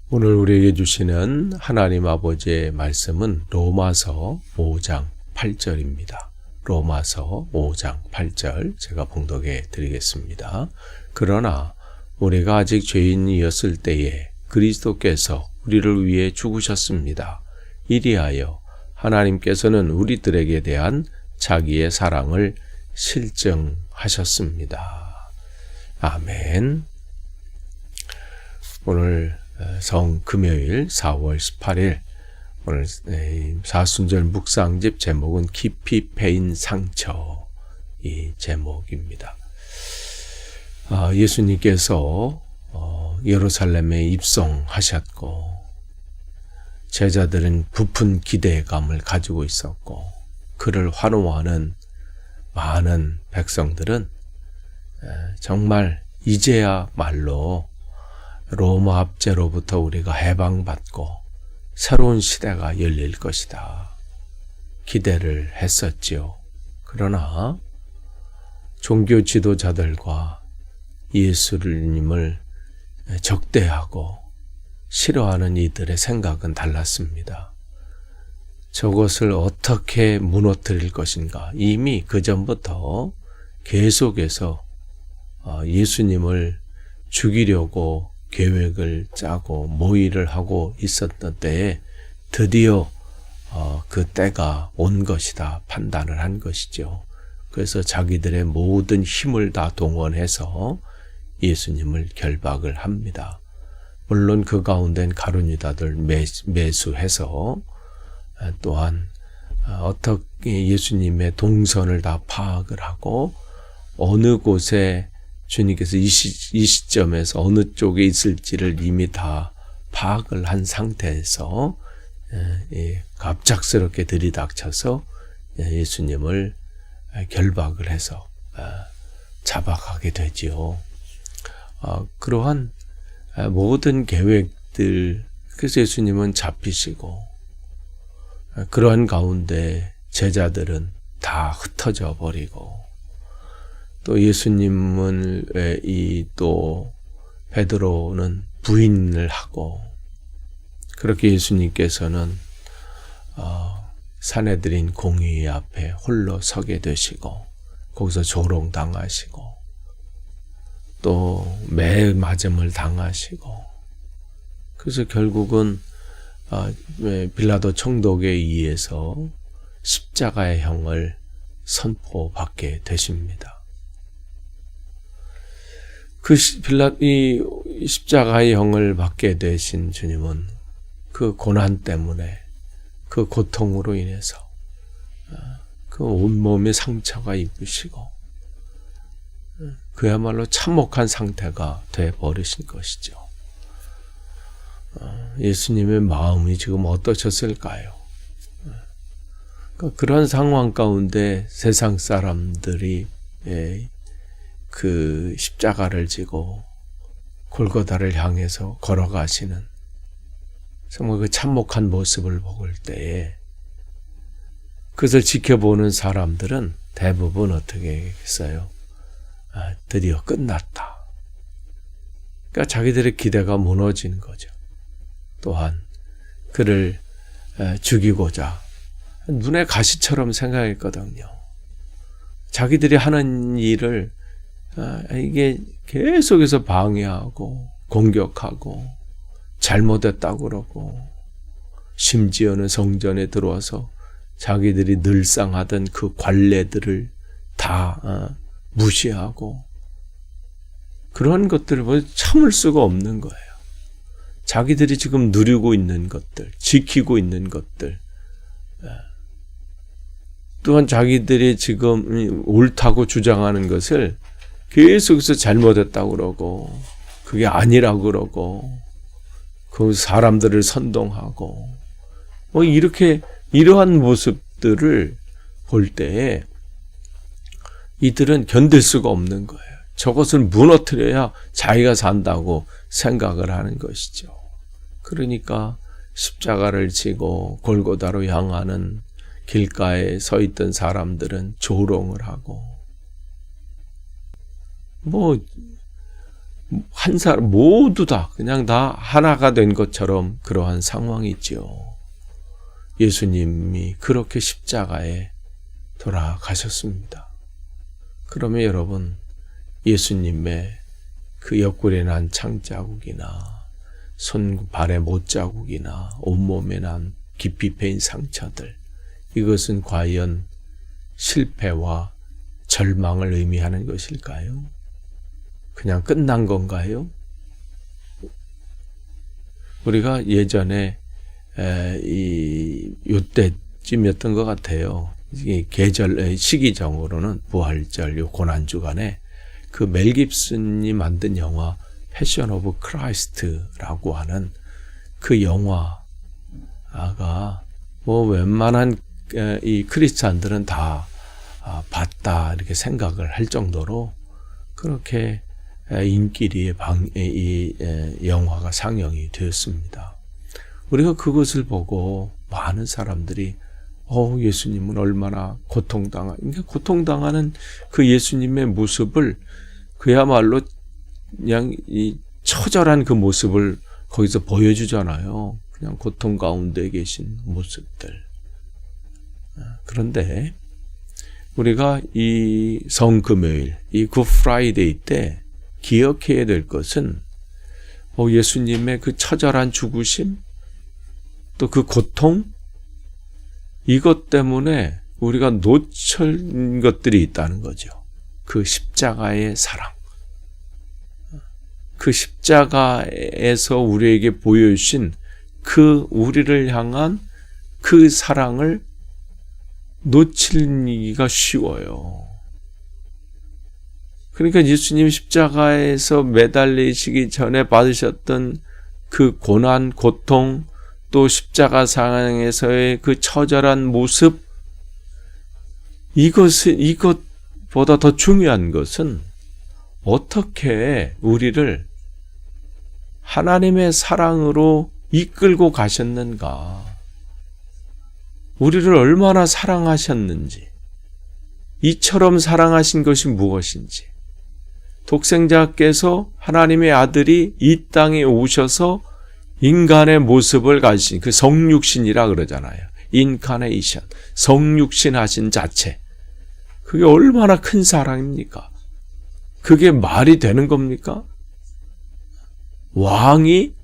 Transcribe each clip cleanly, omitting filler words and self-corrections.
오늘 우리에게 주시는 하나님 아버지의 말씀은 로마서 5장 8절입니다. 로마서 5장 8절 제가 봉독해 드리겠습니다. 그러나 우리가 아직 죄인이었을 때에 그리스도께서 우리를 위해 죽으셨습니다. 이리하여 하나님께서는 우리들에게 대한 자기의 사랑을 실증하셨습니다. 아멘. 오늘 성금요일 4월 18일 오늘 사순절 묵상집 제목은 깊이 패인 상처, 이 제목입니다. 예수님께서 예루살렘에 입성하셨고 제자들은 부푼 기대감을 가지고 있었고 그를 환호하는 많은 백성들은 정말 이제야말로 로마 압제로부터 우리가 해방받고 새로운 시대가 열릴 것이다 기대를 했었지요. 그러나 종교 지도자들과 예수님을 적대하고 싫어하는 이들의 생각은 달랐습니다. 저것을 어떻게 무너뜨릴 것인가. 이미 그 전부터 계속해서 예수님을 죽이려고 계획을 짜고 모의를 하고 있었던 때에 드디어 그 때가 온 것이다 판단을 한 것이죠. 그래서 자기들의 모든 힘을 다 동원해서 예수님을 결박을 합니다. 물론 그 가운데는 가룟유다들 매수해서 또한 어떻게 예수님의 동선을 다 파악을 하고 어느 곳에 주님께서 이 시점에서 어느 쪽에 있을지를 이미 다 파악을 한 상태에서 갑작스럽게 들이닥쳐서 예수님을 결박을 해서 잡아가게 되지요. 그러한 모든 계획들, 그래서 예수님은 잡히시고 그러한 가운데 제자들은 다 흩어져 버리고 또 예수님은 또 베드로는 부인을 하고 그렇게 예수님께서는 산헤드린 공의 앞에 홀로 서게 되시고 거기서 조롱당하시고 또 매 맞음을 당하시고 그래서 결국은 빌라도 총독에 의해서 십자가의 형을 선포받게 되십니다. 이 십자가의 형을 받게 되신 주님은 그 고난 때문에 그 고통으로 인해서 그 온몸에 상처가 입으시고 그야말로 참혹한 상태가 되어버리신 것이죠. 예수님의 마음이 지금 어떠셨을까요? 그런 상황 가운데 세상 사람들이 그 십자가를 지고 골고다를 향해서 걸어가시는 정말 그 참혹한 모습을 볼 때에 그것을 지켜보는 사람들은 대부분 어떻게 했어요? 드디어 끝났다. 그러니까 자기들의 기대가 무너지는 거죠. 또한 그를 죽이고자 눈에 가시처럼 생각했거든요. 자기들이 하는 일을 이게 계속해서 방해하고 공격하고 잘못했다고 그러고 심지어는 성전에 들어와서 자기들이 늘상 하던 그 관례들을 다 무시하고 그런 것들을 보면 참을 수가 없는 거예요. 자기들이 지금 누리고 있는 것들, 지키고 있는 것들 또한 자기들이 지금 옳다고 주장하는 것을 계속해서 잘못했다고 그러고 그게 아니라고 그러고 그 사람들을 선동하고 이러한 모습들을 볼 때에 이들은 견딜 수가 없는 거예요. 저것을 무너뜨려야 자기가 산다고 생각을 하는 것이죠. 그러니까 십자가를 지고 골고다로 향하는 길가에 서 있던 사람들은 조롱을 하고 한 사람 모두 다 그냥 다 하나가 된 것처럼 그러한 상황이 있지요. 예수님이 그렇게 십자가에 돌아가셨습니다. 그러면 여러분, 예수님의 그 옆구리에 난 창자국이나 손발에 못자국이나 온몸에 난 깊이 베인 상처들, 이것은 과연 실패와 절망을 의미하는 것일까요? 그냥 끝난 건가요? 우리가 예전에 요때쯤이었던 것 같아요. 이 계절 시기적으로는 부활절 요 고난주간에 그 멜 깁슨이 만든 영화 패션 오브 크라이스트라고 하는 그 영화가 뭐 웬만한 이 크리스찬들은 다 봤다 이렇게 생각을 할 정도로 그렇게 인기리에 이 영화가 상영이 되었습니다. 우리가 그것을 보고 많은 사람들이 예수님은 얼마나 그러니까 고통당하는 그 예수님의 모습을 그야말로 그냥 이 처절한 그 모습을 거기서 보여주잖아요. 그냥 고통 가운데 계신 모습들. 그런데 우리가 이 성금요일, 이 굿 프라이데이 때 기억해야 될 것은 예수님의 그 처절한 죽으심, 또 그 고통, 이것 때문에 우리가 놓친 것들이 있다는 거죠. 그 십자가의 사랑. 그 십자가에서 우리에게 보여주신 그 우리를 향한 그 사랑을 놓치기가 쉬워요. 그러니까 예수님 십자가에서 매달리시기 전에 받으셨던 그 고난, 고통, 또 십자가 상황에서의 그 처절한 모습, 이것보다 더 중요한 것은 어떻게 우리를 하나님의 사랑으로 이끌고 가셨는가, 우리를 얼마나 사랑하셨는지, 이처럼 사랑하신 것이 무엇인지, 독생자께서 하나님의 아들이 이 땅에 오셔서 인간의 모습을 가지신 그 성육신이라 그러잖아요. 인카네이션, 성육신 하신 자체. 그게 얼마나 큰 사랑입니까? 그게 말이 되는 겁니까? 왕이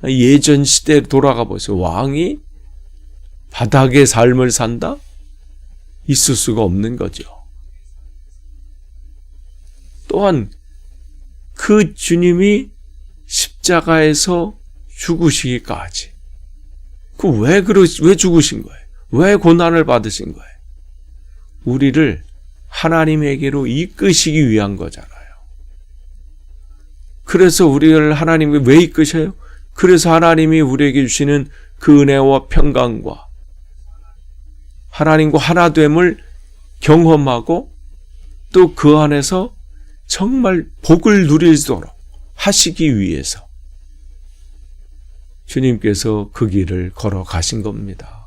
예전 시대에 돌아가 보세요. 왕이 바닥의 삶을 산다? 있을 수가 없는 거죠. 또한 그 주님이 십자가에서 죽으시기까지 왜 죽으신 거예요? 왜 고난을 받으신 거예요? 우리를 하나님에게로 이끄시기 위한 거잖아요. 그래서 우리를 하나님께 왜 이끄셔요? 그래서 하나님이 우리에게 주시는 그 은혜와 평강과 하나님과 하나됨을 경험하고 또 그 안에서 정말 복을 누리도록 하시기 위해서 주님께서 그 길을 걸어가신 겁니다.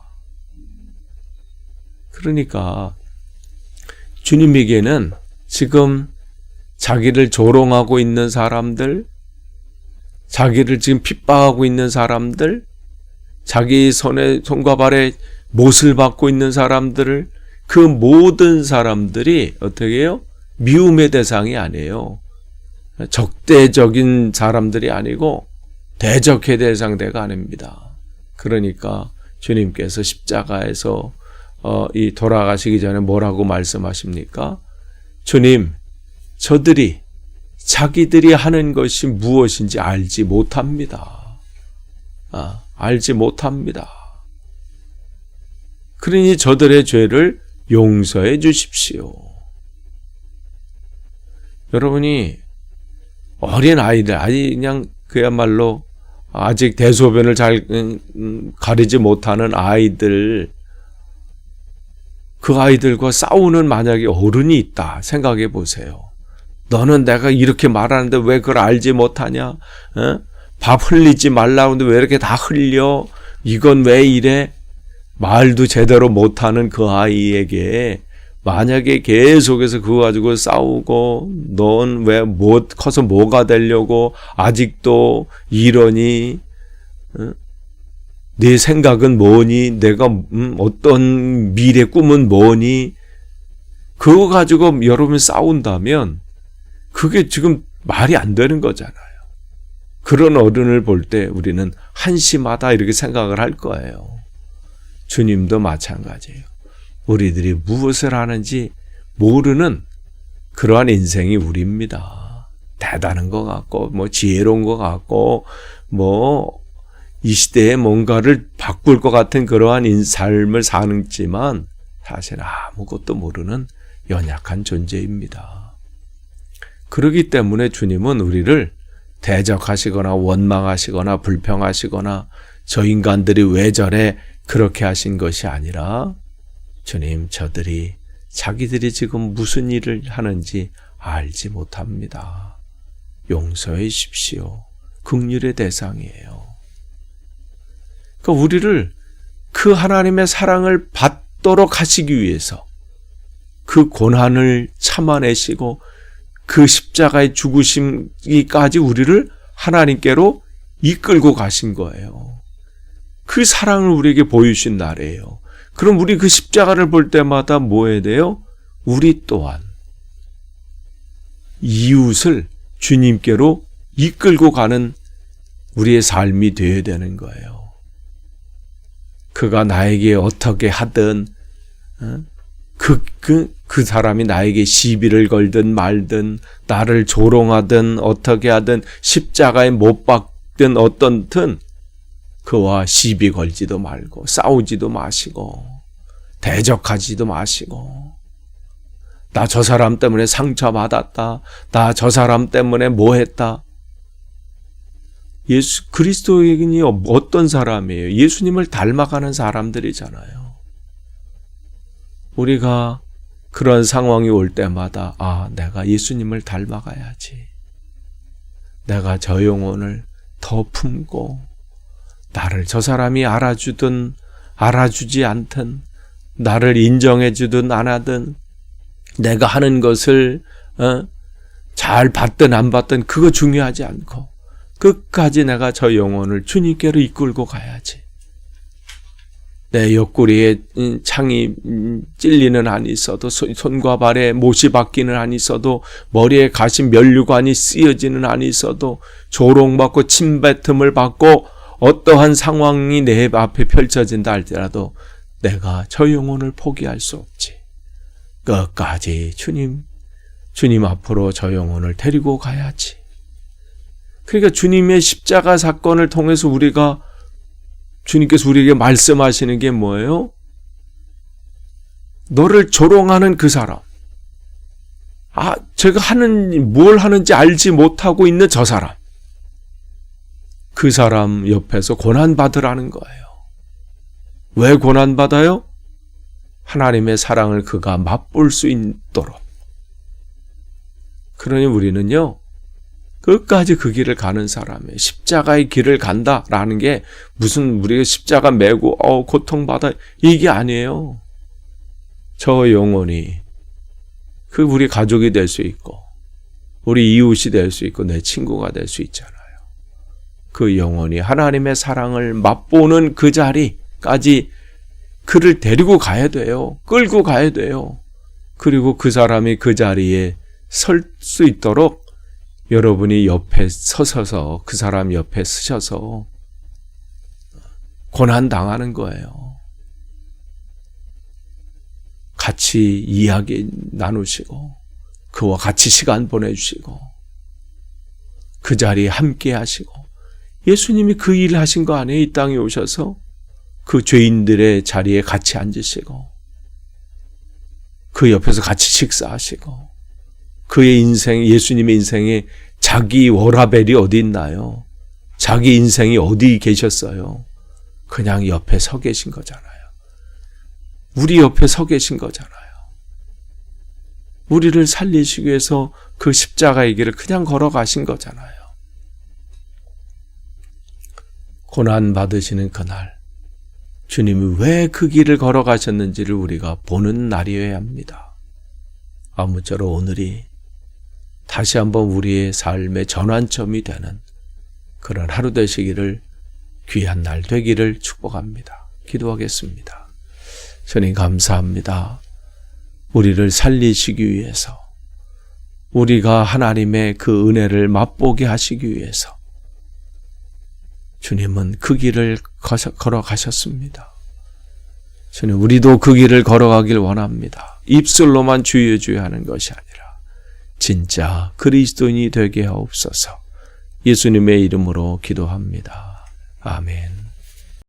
그러니까 주님에게는 지금 자기를 조롱하고 있는 사람들, 자기를 지금 핍박하고 있는 사람들, 자기 손과 발에 못을 받고 있는 사람들을, 그 모든 사람들이 어떻게 해요? 미움의 대상이 아니에요. 적대적인 사람들이 아니고 대적의 대상대가 아닙니다. 그러니까 주님께서 십자가에서 이 돌아가시기 전에 뭐라고 말씀하십니까? 주님, 저들이 자기들이 하는 것이 무엇인지 알지 못합니다. 알지 못합니다. 그러니 저들의 죄를 용서해 주십시오. 여러분이 어린 아이들, 그냥 그야말로 아직 대소변을 잘 가리지 못하는 아이들, 그 아이들과 싸우는 만약에 어른이 있다 생각해 보세요. 너는 내가 이렇게 말하는데 왜 그걸 알지 못하냐? 밥 흘리지 말라고 하는데 왜 이렇게 다 흘려? 이건 왜 이래? 말도 제대로 못하는 그 아이에게 만약에 계속해서 그거 가지고 싸우고 넌 왜 커서 뭐가 되려고 아직도 이러니? 네 생각은 뭐니? 내가 어떤 미래 꿈은 뭐니? 그거 가지고 여러분이 싸운다면 그게 지금 말이 안 되는 거잖아요. 그런 어른을 볼 때 우리는 한심하다 이렇게 생각을 할 거예요. 주님도 마찬가지예요. 우리들이 무엇을 하는지 모르는 그러한 인생이 우리입니다. 대단한 것 같고 지혜로운 것 같고 이 시대에 뭔가를 바꿀 것 같은 그러한 삶을 사는지만 사실 아무것도 모르는 연약한 존재입니다. 그렇기 때문에 주님은 우리를 대적하시거나 원망하시거나 불평하시거나 저 인간들이 왜 저래 그렇게 하신 것이 아니라 주님, 저들이 자기들이 지금 무슨 일을 하는지 알지 못합니다. 용서해 주십시오. 긍휼의 대상이에요. 그러니까 우리를 그 하나님의 사랑을 받도록 하시기 위해서 그 고난을 참아내시고 그 십자가의 죽으심까지 우리를 하나님께로 이끌고 가신 거예요. 그 사랑을 우리에게 보여주신 날이에요. 그럼 우리 그 십자가를 볼 때마다 뭐 해야 돼요? 우리 또한 이웃을 주님께로 이끌고 가는 우리의 삶이 되어야 되는 거예요. 그가 나에게 어떻게 하든 그 사람이 나에게 시비를 걸든 말든 나를 조롱하든 어떻게 하든 십자가에 못 박든 어떤든 그와 시비 걸지도 말고 싸우지도 마시고 대적하지도 마시고 나 저 사람 때문에 상처받았다. 나 저 사람 때문에 뭐 했다. 예수 그리스도인이 어떤 사람이에요? 예수님을 닮아가는 사람들이잖아요. 우리가 그런 상황이 올 때마다 내가 예수님을 닮아가야지. 내가 저 영혼을 더 품고 나를 저 사람이 알아주든 알아주지 않든 나를 인정해 주든 안 하든 내가 하는 것을 잘 받든 안 받든 그거 중요하지 않고 끝까지 내가 저 영혼을 주님께로 이끌고 가야지. 내 옆구리에 창이 찔리는 한이 있어도 손과 발에 못이 박히는 한이 있어도 머리에 가신 면류관이 쓰여지는 한이 있어도 조롱받고 침뱉음을 받고 어떠한 상황이 내 앞에 펼쳐진다 할지라도 내가 저 영혼을 포기할 수 없지. 끝까지 주님 앞으로 저 영혼을 데리고 가야지. 그러니까 주님의 십자가 사건을 통해서 주님께서 우리에게 말씀하시는 게 뭐예요? 너를 조롱하는 그 사람. 제가 뭘 하는지 알지 못하고 있는 저 사람. 그 사람 옆에서 고난받으라는 거예요. 왜 고난받아요? 하나님의 사랑을 그가 맛볼 수 있도록. 그러니 우리는요, 끝까지 그 길을 가는 사람이에요. 십자가의 길을 간다라는 게 무슨 우리가 십자가 메고 고통받아 이게 아니에요. 저 영혼이 우리 가족이 될 수 있고 우리 이웃이 될 수 있고 내 친구가 될 수 있잖아요. 그 영혼이 하나님의 사랑을 맛보는 그 자리까지 그를 데리고 가야 돼요. 끌고 가야 돼요. 그리고 그 사람이 그 자리에 설 수 있도록 여러분이 옆에 서셔서 그 사람 옆에 서셔서 고난당하는 거예요. 같이 이야기 나누시고 그와 같이 시간 보내주시고 그 자리에 함께 하시고 예수님이 그 일을 하신 거 아니에요? 이 땅에 오셔서 그 죄인들의 자리에 같이 앉으시고 그 옆에서 같이 식사하시고 그의 인생, 예수님의 인생에 자기 워라벨이 어디 있나요? 자기 인생이 어디 계셨어요? 그냥 옆에 서 계신 거잖아요. 우리 옆에 서 계신 거잖아요. 우리를 살리시기 위해서 그 십자가의 길을 그냥 걸어가신 거잖아요. 고난 받으시는 그날 주님이 왜 그 길을 걸어가셨는지를 우리가 보는 날이어야 합니다. 아무쪼록 오늘이 다시 한번 우리의 삶의 전환점이 되는 그런 하루 되시기를, 귀한 날 되기를 축복합니다. 기도하겠습니다. 주님 감사합니다. 우리를 살리시기 위해서, 우리가 하나님의 그 은혜를 맛보게 하시기 위해서 주님은 그 길을 걸어가셨습니다. 주님, 우리도 그 길을 걸어가길 원합니다. 입술로만 주여 주여 하는 것이 아니라 진짜 그리스도인이 되게 하옵소서. 예수님의 이름으로 기도합니다. 아멘.